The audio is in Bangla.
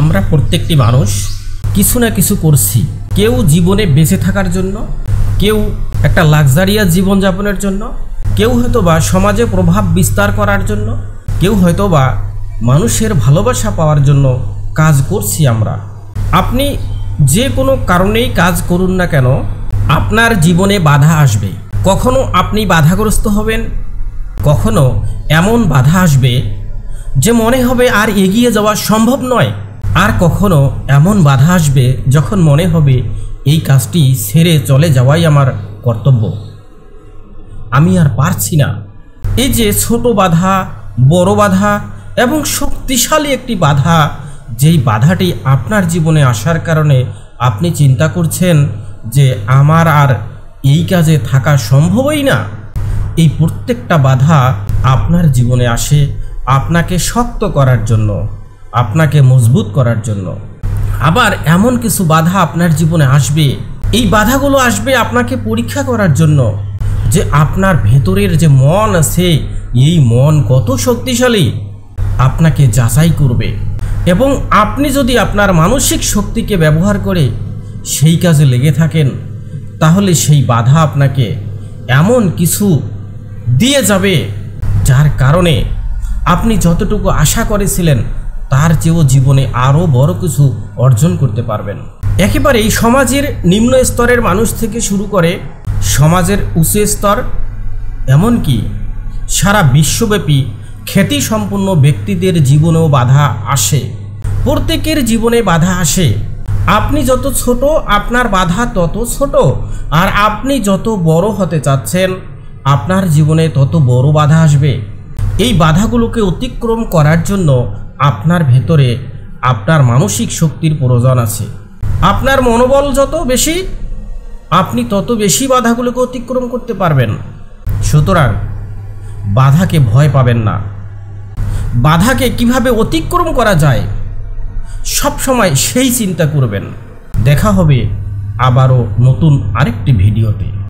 আমরা প্রত্যেকটি মানুষ কিছু না কিছু করছি। কেউ জীবনে বেঁচে থাকার জন্য, কেউ একটা লাক্সারিয়াস জীবনযাপনের জন্য, কেউ হয়তোবা সমাজে প্রভাব বিস্তার করার জন্য, কেউ হয়তোবা মানুষের ভালোবাসা পাওয়ার জন্য কাজ করছি আমরা। আপনি যে কোনো কারণেই কাজ করুন না কেন, আপনার জীবনে বাধা আসবে। কখনো আপনি বাধাগ্রস্ত হবেন, কখনো এমন বাধা আসবে যে মনে হবে আর এগিয়ে যাওয়া সম্ভব নয়, আর কখনো এমন বাধা আসবে যখন মনে হবে এই কাজটি ছেড়ে চলে যাওয়াই আমার কর্তব্য, আমি আর পারছি না। এই যে ছোট বাধা, বড় বাধা এবং শক্তিশালী একটি বাধা, যেই বাধাটি আপনার জীবনে আসার কারণে আপনি চিন্তা করছেন যে আমার আর এই কাজে থাকা সম্ভবই না, এই প্রত্যেকটা বাধা আপনার জীবনে আসে আপনাকে শক্ত করার জন্য, আপনাকে মজবুত করার জন্য। আবার এমন কিছু বাধা আপনার জীবনে আসবে, এই বাধাগুলো আসবে আপনাকে পরীক্ষা করার জন্য যে আপনার ভেতরের যে মন আছে, এই মন কত শক্তিশালী, আপনাকে যাচাই করবে। এবং আপনি যদি আপনার মানসিক শক্তিকে ব্যবহার করে সেই কাজে লেগে থাকেন, তাহলে সেই বাধা আপনাকে এমন কিছু দিয়ে যাবে যার কারণে আপনি যতটুকু আশা করেছিলেন তার চেয়েও জীবনে আরও বড় কিছু অর্জন করতে পারবেন। একেবারেই সমাজের নিম্ন স্তরের মানুষ থেকে শুরু করে সমাজের উচ্চ স্তর, এমনকি সারা বিশ্বব্যাপী খ্যাতিসম্পন্ন ব্যক্তিদের জীবনেও বাধা আসে। প্রত্যেকের জীবনে বাধা আসে। আপনি যত ছোট, আপনার বাধা তত ছোট, আর আপনি যত বড় হতে চাচ্ছেন আপনার জীবনে তত বড় বাধা আসবে। এই বাধাগুলোকে অতিক্রম করার জন্য আপনার ভেতরে আপনার মানসিক শক্তির প্রয়োজন আছে। আপনার মনোবল যত বেশি, আপনি তত বেশি বাধাগুলোকে অতিক্রম করতে পারবেন। সুতরাং বাধাকে ভয় পাবেন না। বাধাকে কিভাবে অতিক্রম করা যায় সব সময় সেই চিন্তা করবেন। দেখা হবে আবারও নতুন আরেকটি ভিডিওতে।